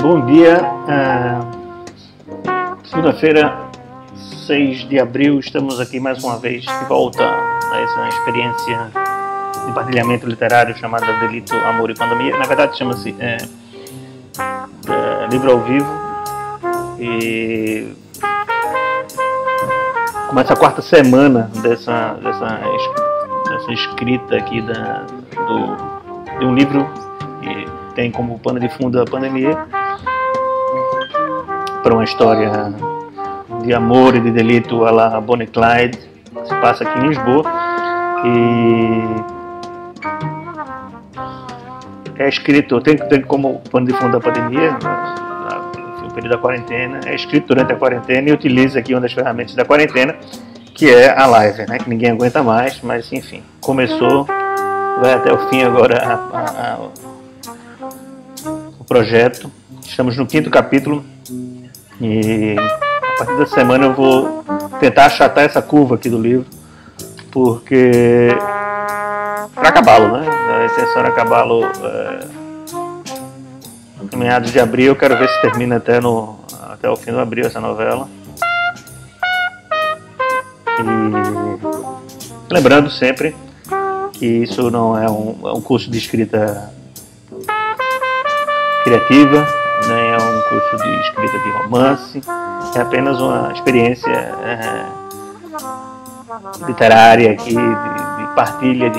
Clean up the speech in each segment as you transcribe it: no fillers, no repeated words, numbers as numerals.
Bom dia, segunda-feira, 6 de abril, estamos aqui mais uma vez de volta a essa experiência de partilhamento literário chamada Delito, Amor e Pandemia. Na verdade chama-se Livro ao Vivo e começa a quarta semana dessa escrita aqui de um livro que tem como pano de fundo a pandemia, para uma história de amor e de delito à la Bonnie e Clyde, que se passa aqui em Lisboa e é escrito, tem como pano de fundo a pandemia, o período da quarentena, é escrito durante a quarentena e utiliza aqui uma das ferramentas da quarentena, que é a live, né, que ninguém aguenta mais, mas enfim, começou, vai até o fim agora o projeto. Estamos no 5º capítulo e a partir da semana eu vou tentar achatar essa curva aqui do livro, porque para acabá-lo, né? A intenção era acabá-lo em meados de abril. Eu quero ver se termina até o fim de abril essa novela. E lembrando sempre que isso não é um curso de escrita criativa, nem é um curso de escrita de romance, é apenas uma experiência literária aqui, de partilha,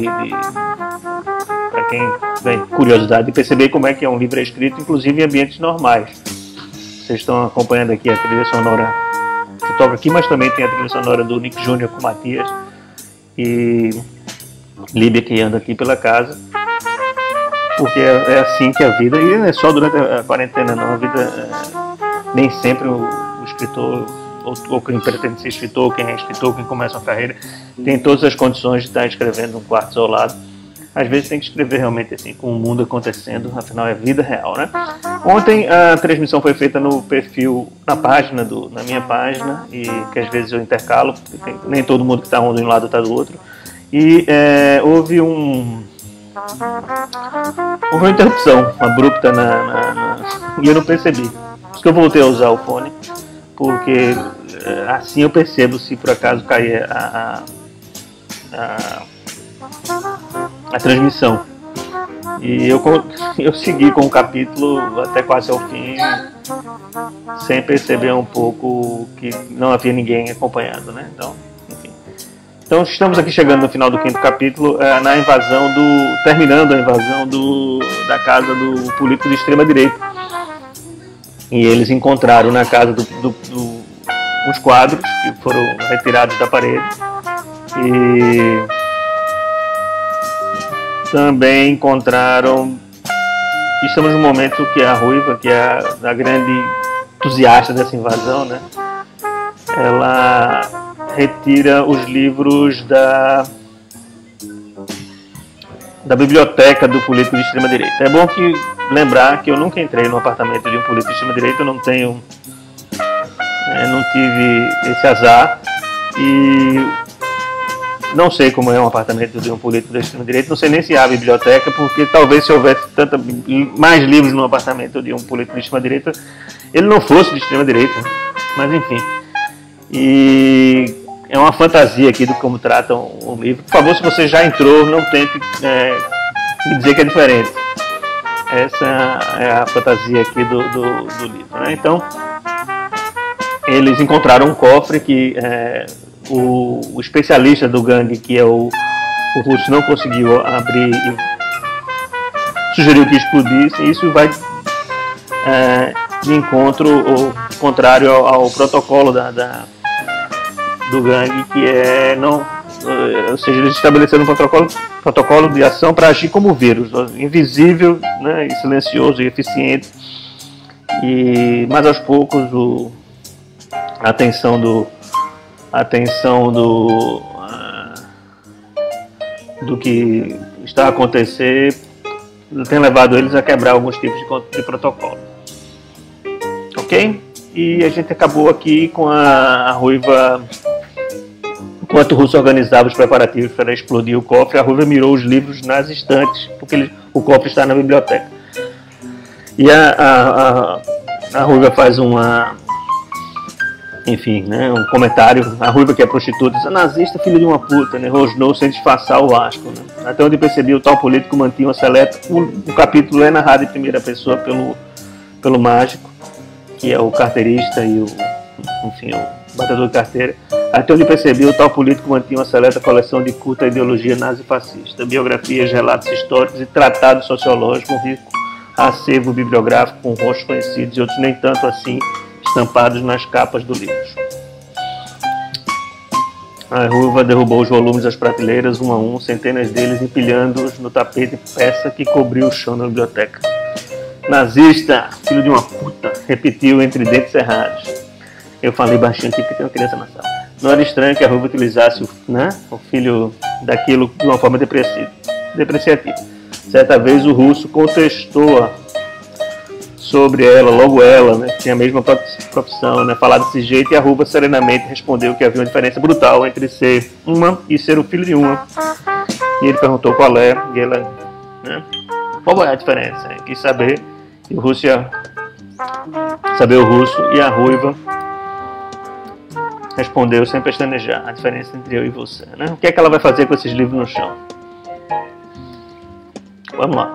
para quem tem curiosidade de perceber como é que um livro é escrito, inclusive em ambientes normais. Vocês estão acompanhando aqui a trilha sonora que toca aqui, mas também tem a trilha sonora do Nick Júnior com Matias e Líbia, que anda aqui pela casa, porque é assim que a vida, e não é só durante a quarentena não, a vida nem sempre o escritor, ou quem pretende ser escritor, quem é escritor, quem começa uma carreira, tem todas as condições de estar escrevendo num quarto isolado. Às vezes tem que escrever realmente assim, com o mundo acontecendo, afinal é vida real, né? Ontem a transmissão foi feita no perfil, na minha página, e que às vezes eu intercalo, porque nem todo mundo que está um de um lado está do outro, e houve uma interrupção abrupta e eu não percebi. Por isso que eu voltei a usar o fone, porque assim eu percebo se por acaso cair a transmissão. E eu segui com o capítulo até quase ao fim, sem perceber um pouco que não havia ninguém acompanhando, né? Então estamos aqui chegando no final do 5º capítulo, terminando a invasão da casa do político de extrema direita. E eles encontraram na casa uns quadros que foram retirados da parede. E também encontraram, estamos no momento que a Ruiva, que é a grande entusiasta dessa invasão, né? Ela retira os livros da biblioteca do político de extrema direita. É bom lembrar que eu nunca entrei no apartamento de um político de extrema direita, eu não tive esse azar e não sei como é um apartamento de um político de extrema direita, não sei nem se há biblioteca, porque talvez se houvesse mais livros no apartamento de um político de extrema direita, ele não fosse de extrema direita, mas enfim. E é uma fantasia aqui do como tratam o livro. Por favor, se você já entrou, não tente me dizer que é diferente. Essa é a fantasia aqui do livro, né? Então, eles encontraram um cofre que o especialista do gangue, que é o Russo, não conseguiu abrir e sugeriu que explodisse. E isso vai de encontro contrário ao protocolo do gangue, que ou seja, eles estabeleceram um protocolo de ação para agir como vírus, invisível, né, e silencioso e eficiente. Mas aos poucos a atenção do que está a acontecer tem levado eles a quebrar alguns tipos de protocolo. Ok? E a gente acabou aqui com a Ruiva. Enquanto o Russo organizava os preparativos para explodir o cofre, a Ruiva mirou os livros nas estantes, porque o cofre está na biblioteca. E a Ruiva faz um comentário. A Ruiva, que é prostituta, diz: nazista, filho de uma puta, né? Rosnou sem disfarçar o asco, né? Até onde percebi, o tal político mantinha uma seleta. O capítulo é narrado em primeira pessoa pelo mágico, que é o carteirista e o batedor de carteira. Até onde percebi, o tal político mantinha uma seleta coleção de culta ideologia nazi-fascista, biografias, relatos históricos e tratados sociológicos, um rico acervo bibliográfico com rostos conhecidos e outros nem tanto assim, estampados nas capas do livro. A Ruiva derrubou os volumes das prateleiras, um a um, centenas deles, empilhando-os no tapete peça que cobriu o chão da biblioteca. Nazista, filho de uma puta, repetiu entre dentes cerrados. Eu falei baixinho aqui porque tem uma criança na sala. Não era estranho que a Ruiva utilizasse o filho daquilo de uma forma depreciativa. Certa vez o Russo contestou sobre ela, logo ela, né, que tinha a mesma profissão, né, falar desse jeito, e a Ruiva serenamente respondeu que havia uma diferença brutal entre ser uma e ser o filho de uma. E ele perguntou qual é, e ela, né, qual é a diferença? Ele quis saber, e o Russo ia saber o Russo, e a Ruiva respondeu sem pestanejar: a diferença entre eu e você, né? O que é que ela vai fazer com esses livros no chão? Vamos lá.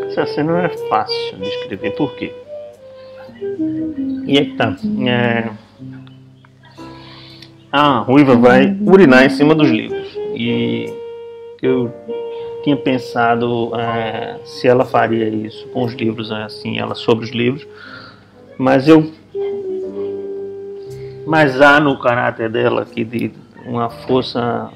Essa cena não é fácil de escrever, por quê? E aí que tá. A Ruiva vai urinar em cima dos livros. E eu tinha pensado se ela faria isso com os livros, assim, ela sobre os livros. Mas há no caráter dela aqui de uma força,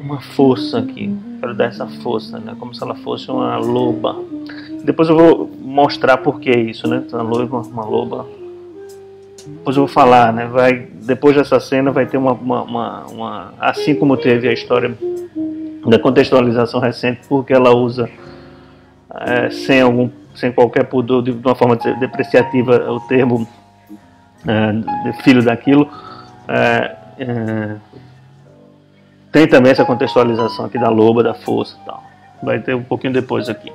uma força aqui. Quero dar essa força, né? Como se ela fosse uma loba. Depois eu vou mostrar por que isso, né? Uma loba. Depois eu vou falar, né? Depois dessa cena vai ter assim como teve a história da contextualização recente, porque ela usa sem qualquer pudor, de uma forma depreciativa, o termo de filho daquilo. Tem também essa contextualização aqui da loba, da força e tal. Vai ter um pouquinho depois aqui.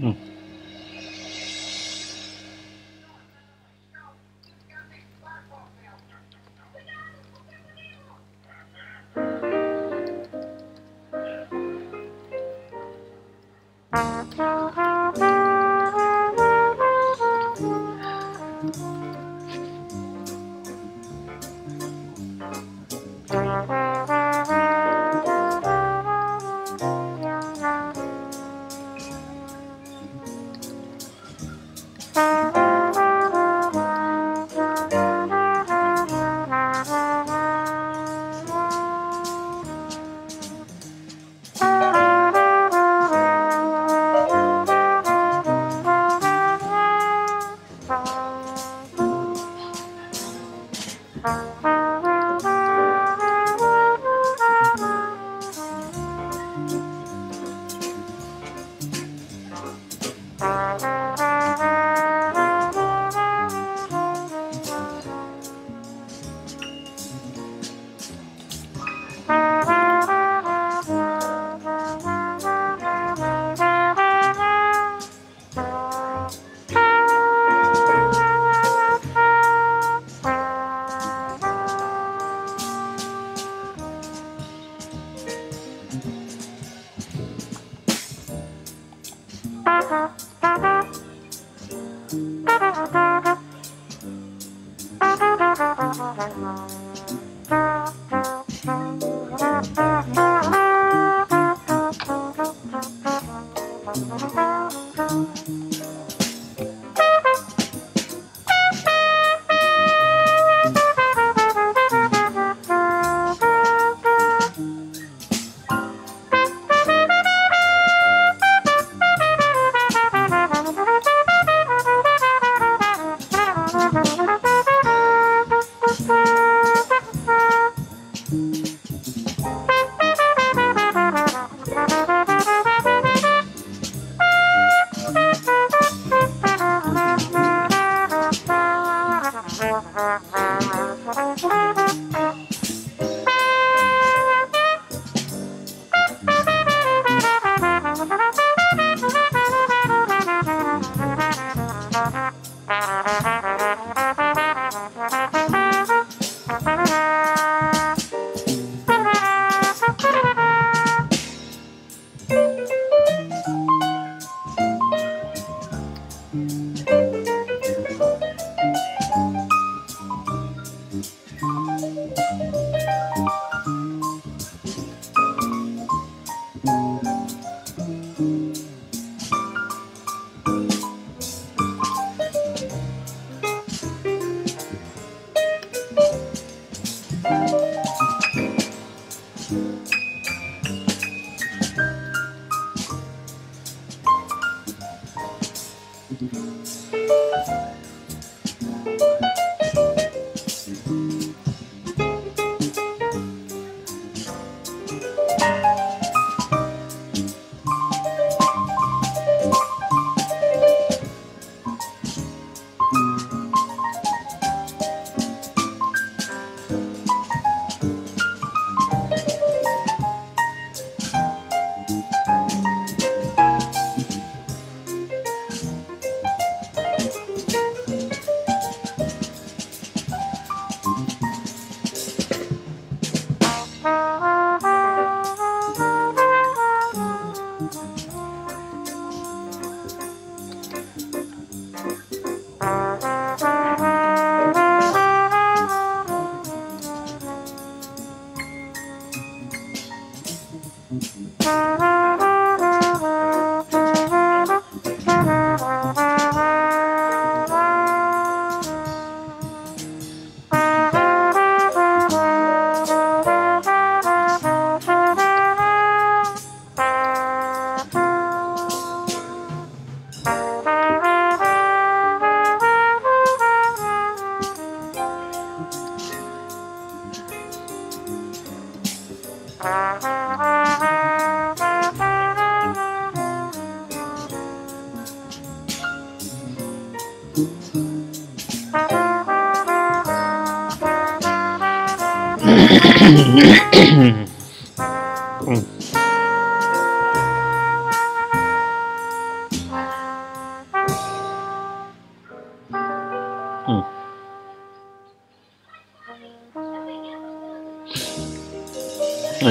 Hum.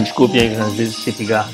Desculpe aí, às vezes esse pigarro.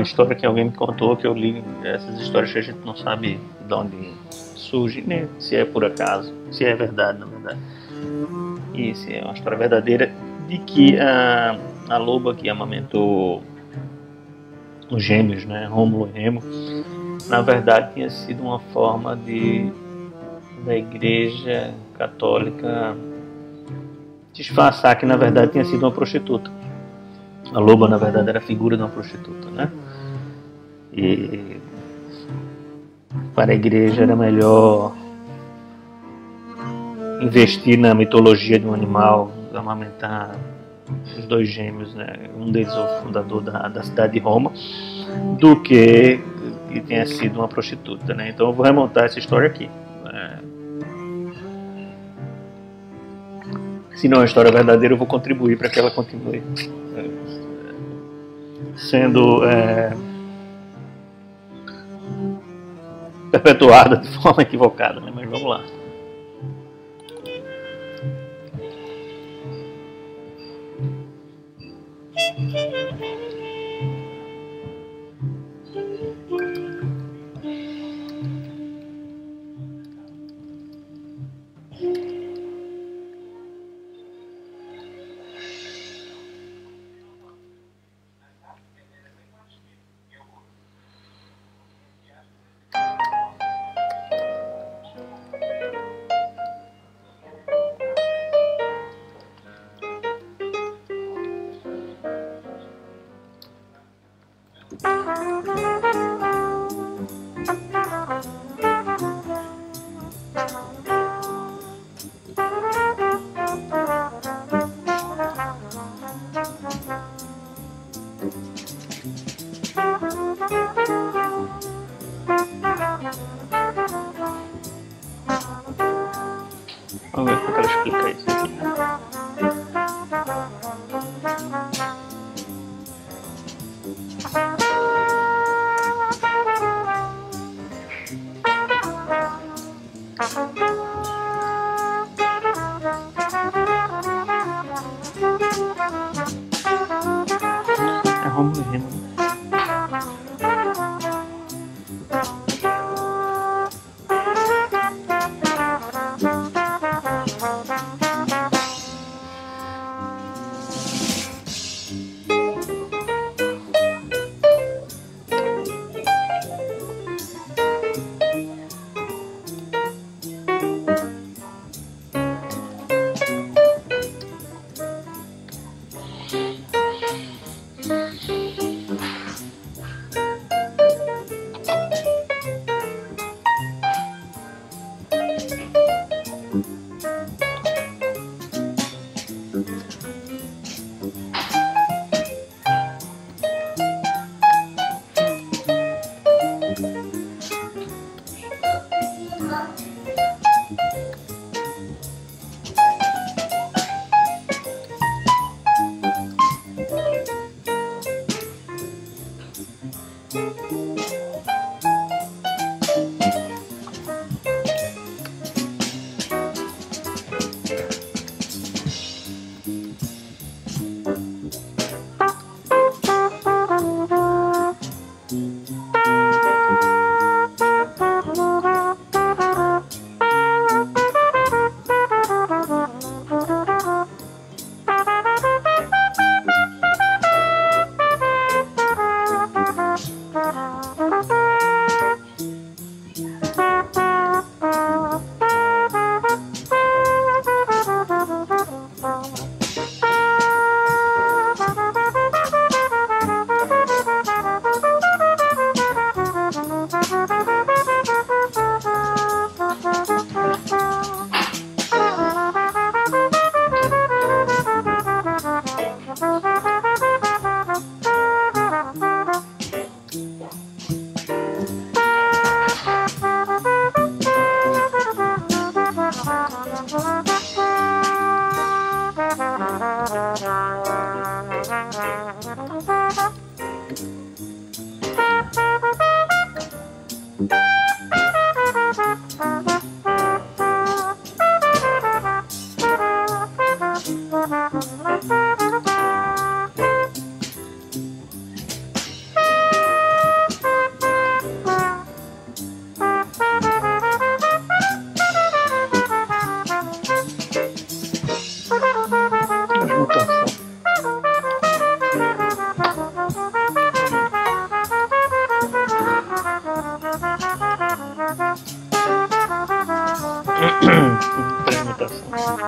história que alguém me contou, que eu li, essas histórias que a gente não sabe de onde surge, nem se é por acaso, se é verdade, na verdade. E se é uma história verdadeira, de que a loba que amamentou os gêmeos, né, Rômulo e Remo, na verdade tinha sido uma forma da Igreja Católica disfarçar que na verdade tinha sido uma prostituta. A loba na verdade era a figura de uma prostituta, né? E para a Igreja era melhor investir na mitologia de um animal, amamentar os dois gêmeos, né? Um deles é o fundador da cidade de Roma, do que tenha sido uma prostituta, né? Então eu vou remontar essa história aqui. Se não é uma história verdadeira, eu vou contribuir para que ela continue sendo perpetuada de forma equivocada, né? Mas vamos lá. Vamos ver como ela explica isso aqui, né? É Rômulo e Remo. Transmutação. Transmutação.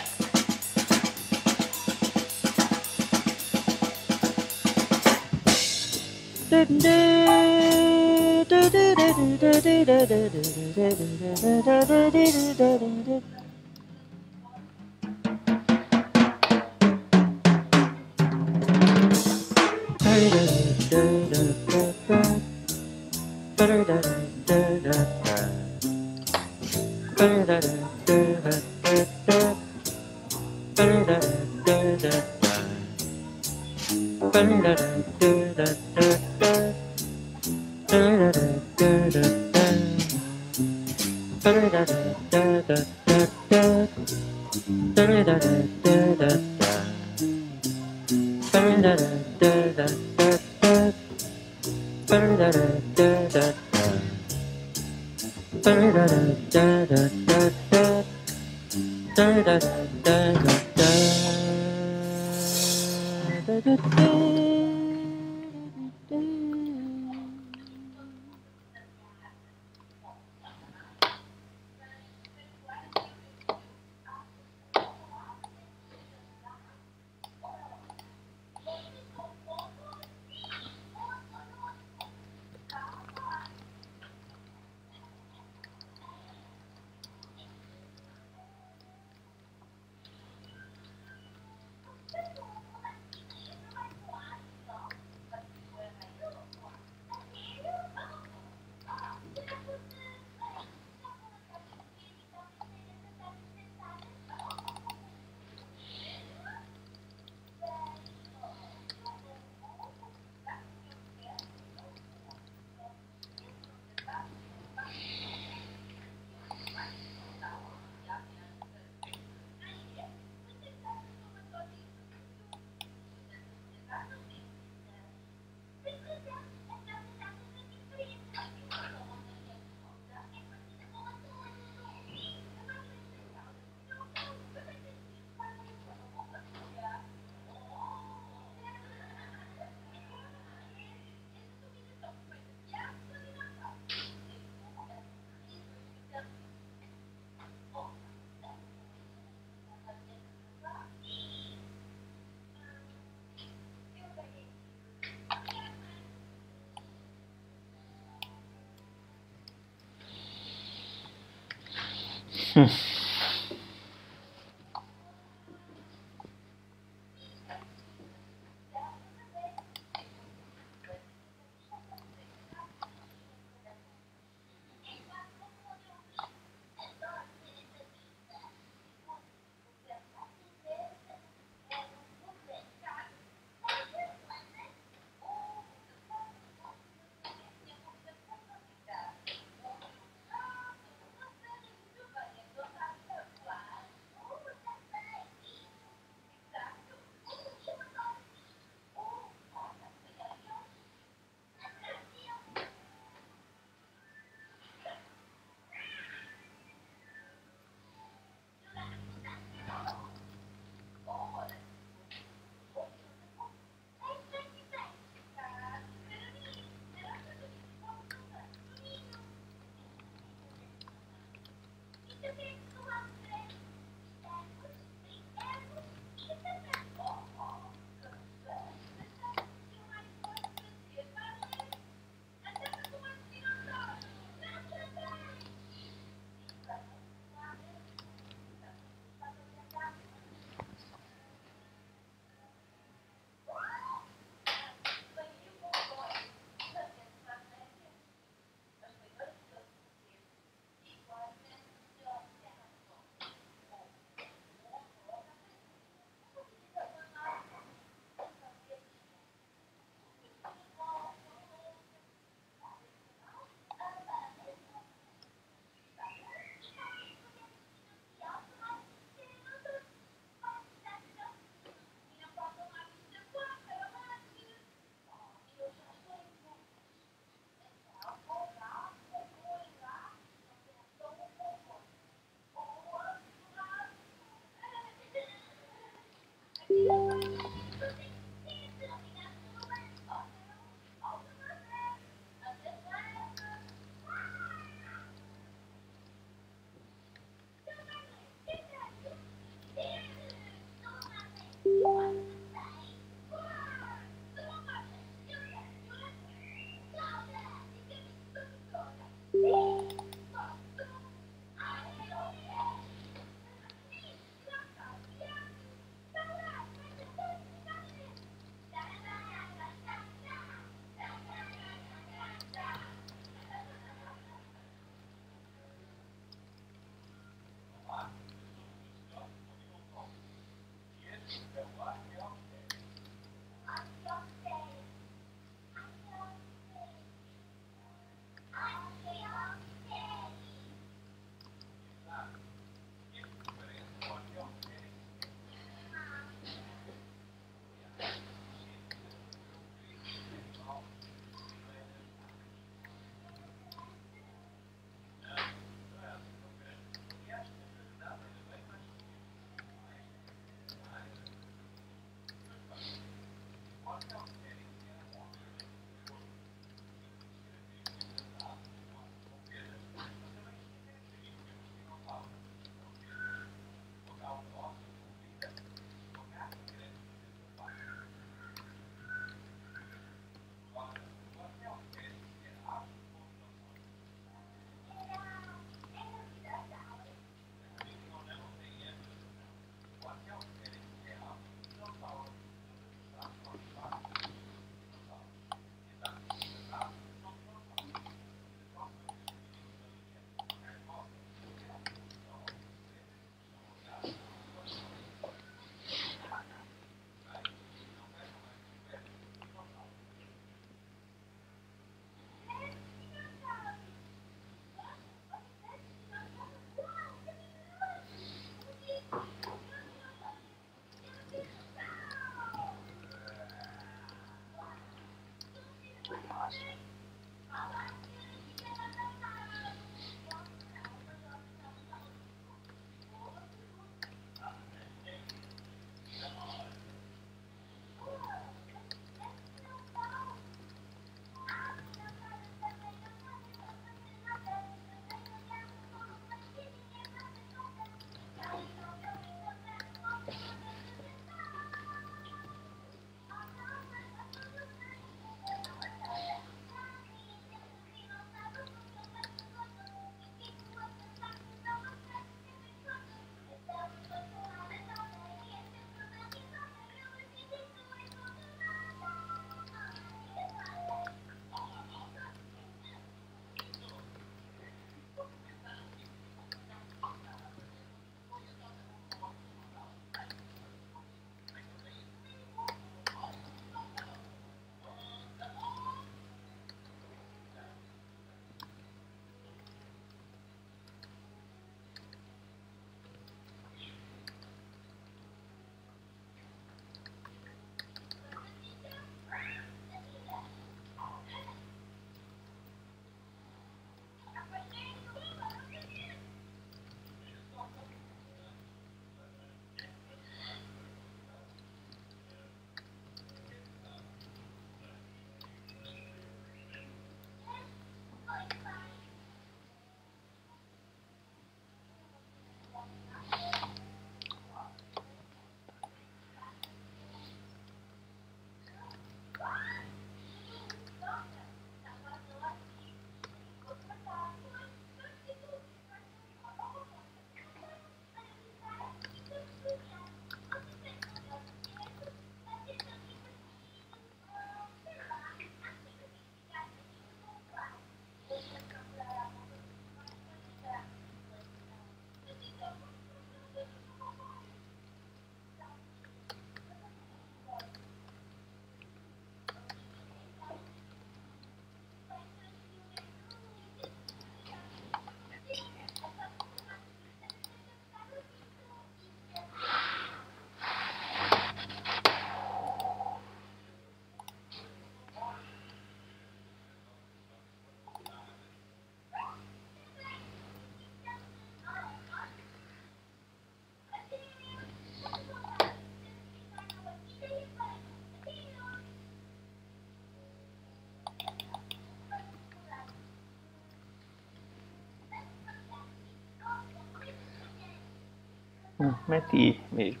Mete I mesmo.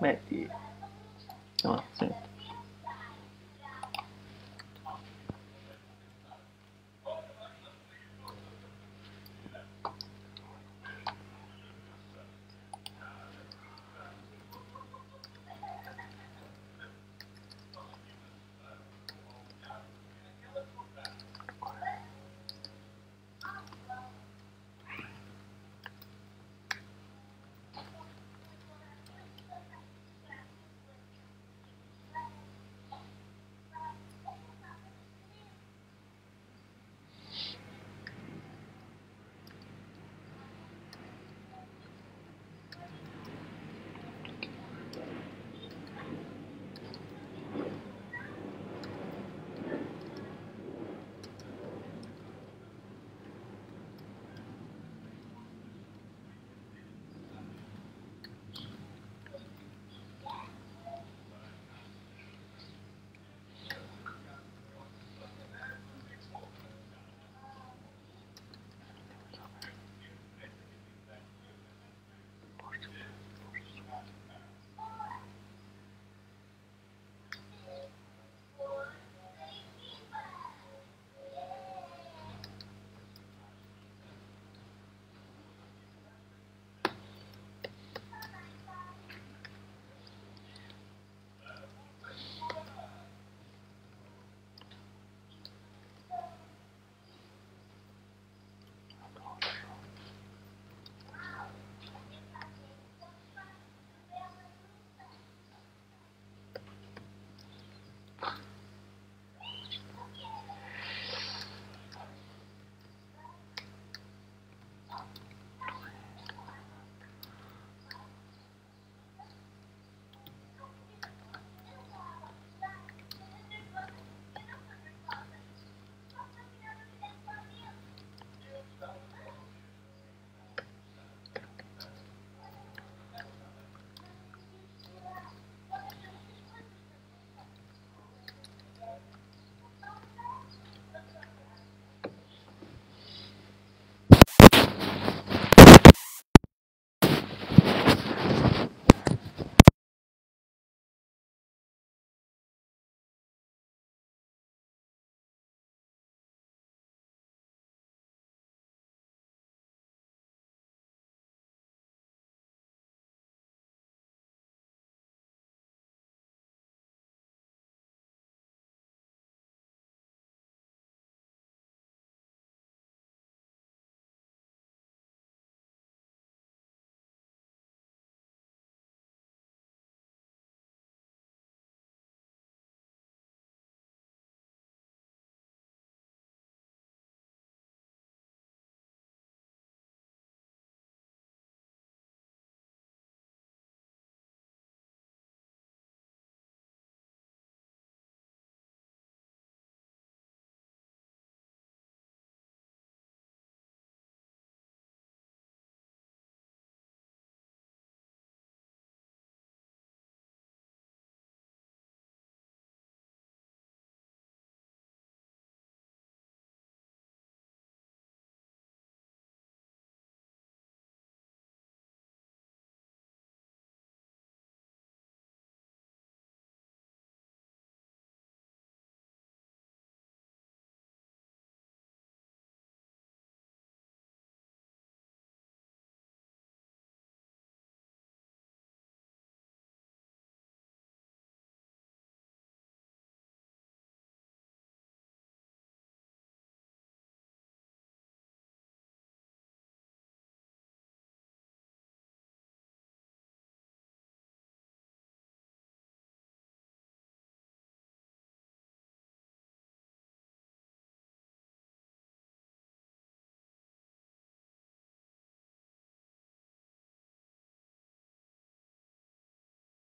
Mete I. Ó, sempre.